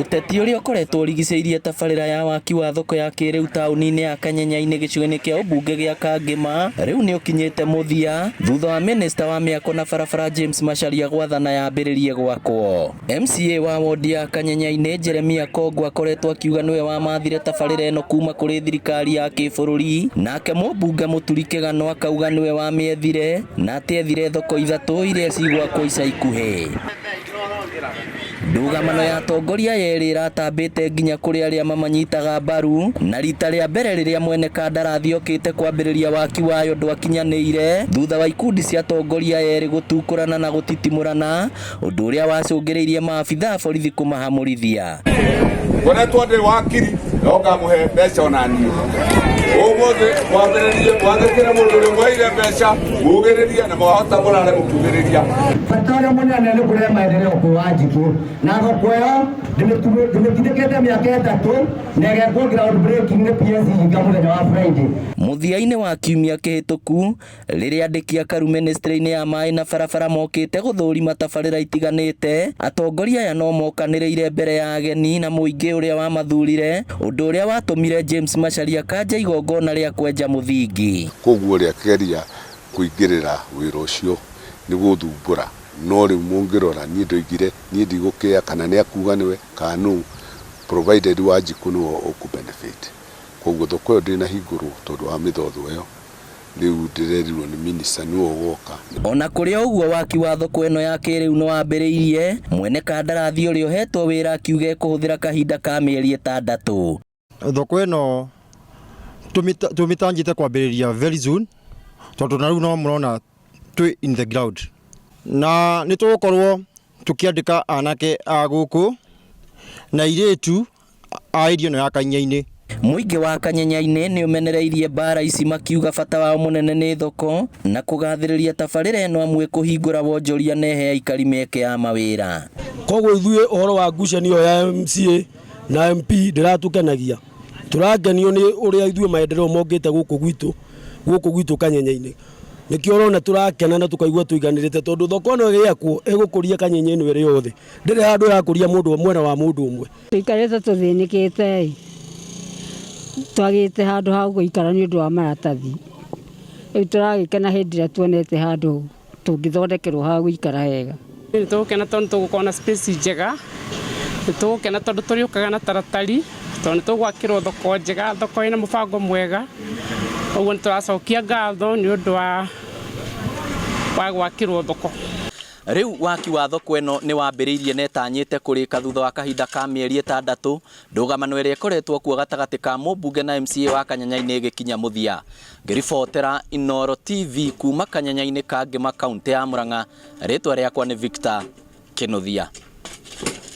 Uteti uria ukoretwo urigicĩirie tabarĩra ya waki wa thoko ya kĩrĩu taũni-inĩ ya Kanyenya-inĩ gĩcigo-inĩ kĩa ũmbunge gĩa Kangema rĩu nĩ ũkinyĩte mũthia thutha wa minista wa mĩako na barabara James Macharia gwathana yambĩrĩrie gwakwo. MCA wa wondi ya Kanyenya-inĩ Jeremia Kongo akoretwo akiuga nĩwe wamathire tabarĩra ĩno kuma kũrĩ thirikari ya kĩbũrũri, nake mũmbunge Mũturi Kĩgano akauga nĩwe wamĩethire na atĩ ethire thoko ithatũ iria cigwakwo ica ikuhĩ. Ndũgamano ya atongoria yerĩ ĩratambĩte nginya kũrĩ arĩa mamanyitaga mbaru, na rita rĩa mbere rĩrĩa mwene kandarathi okĩte kwambĩrĩria waki wayo ndwakinyanĩire thutha wa ikundi cia atongoria yerĩ gũtukũrana na gũtitimũrana, ũndũ ũrĩa wacũngĩrĩirie maabitha a borithi kũmahamũrithia. Ngoretwo ndĩ wakiri no ngamũhe mbeca ona niĩ ũmũthĩ mwambĩrĩrie mũndũ ũrĩa mwaire mbeca mugĩrĩria na mwahota mũrare mũkiugĩrĩria. Bata ũrĩa mũnene nĩ kũrehe maendeleo kwĩ Wanjikũ, na thoko ĩyo ndĩmĩtindĩkĩte mĩaka ĩtatũ na ĩgekwo ground breaking nĩ PSC hinga mũthenya wa Friday. Mũthia-inĩ wa kiumia kĩhĩtũku rĩrĩa andĩki a Karu ministry-inĩ ya maĩ na barabara mokĩte gũthũrima tabarĩra itiganĩte, atongoria aya no mokanĩrĩire mbere ya ageni na mũingĩ ũrĩa wamathurire, ũndũ ũrĩa watũmire James Macharia kanja igongona rĩa kwenja mũthingi. Koguo rĩa keria kũingĩrĩra wĩra ũcio nĩ gũthumbũra, no rĩu mũngĩrora niĩ ndoigire niĩ ndigũkĩa kana nĩ akuga nĩwe kana provided Wanjikũ nĩwe ũkũbenefit. Koguo thoko ĩyo ndĩnahingũrwo tondũ wa mĩthotho ĩyo, rĩu ndĩrerirwo nĩ minister nĩwe ũgoka. Ona kũrĩ ũguo waki wa thoko ĩno ya kĩrĩu nĩ wambĩrĩirie, mwene kandarathi ũrĩa ũhetwo wĩra akiuga kũhũthĩra kahinda ka mĩeri 6. Thoko ĩno tũmĩtangĩte kwambĩrĩria very soon tondũ na rĩu no mũrona twĩ in the ground, na nĩ tũgũkorwo tũkĩandĩka anake a gũkũ na airĩtu a irio ĩno ya Kanyenya-inĩ. Mũingĩ wa Kanyenya-inĩ nĩ ũmenereirie mbara ici makiuga bata wao mũnene nĩ thoko na kũgathĩrĩria tabarĩra ĩno amwe kũhingũra wonjoria na ehe aikari mĩeke ya mawĩra. Koguo ithuĩ ũhoro wa ngucanio ya MCA na MP ndĩratũkenagia, tũragenio nĩ ũrĩa ithuĩ maendeleo mokĩte gũkũ gwitũ Kanyenya-inĩ. Nĩkĩo ũrona tũrakena na tũkaigua tũiganĩrĩte tondũ thoko ĩno ĩgĩakwo ĩgũkũria Kanyenya ĩno ĩrĩ yothe, ndĩrĩ handũ yakũria mũndũ mwena wa mũndũ ũmwe. Tũikarĩte tũthĩnĩkĩte, twagĩte handũ ha gũikara nĩ ũndũ wa maratathi. Rĩu tũragĩkena hĩndĩ ĩrĩa tuonete handũ tũngĩthondekerwo ha gũikara hega. Nĩ tũgũkena tondũ tũgũkorwo na space njega, nĩ tũgũkena tondũ tũrĩũkaga na taratari, tondũ nĩ tũgwakĩrwo thoko njega, thoko ĩna mũbango mwega. Ũguo nĩ tũracokia ngatho nĩ ũndũ wa gwakĩrwo thoko. Rĩu waki wa thoko ĩno nĩ wambĩrĩirie na ĩtanyĩte kũrĩka thutha wa kahinda ka mĩeri 6, ndũgamano ĩrĩa ĩkoretwo kuo gatagatĩ ka mũmbunge na MCA wa Kanyenya-inĩ ĩgĩkinya mũthia. Ngĩribotera Inooro TV kuma Kanyenya-inĩ Kangema, kaunti ya Murang'a, rĩtwa rĩakwa nĩ Victor Kĩnuthia.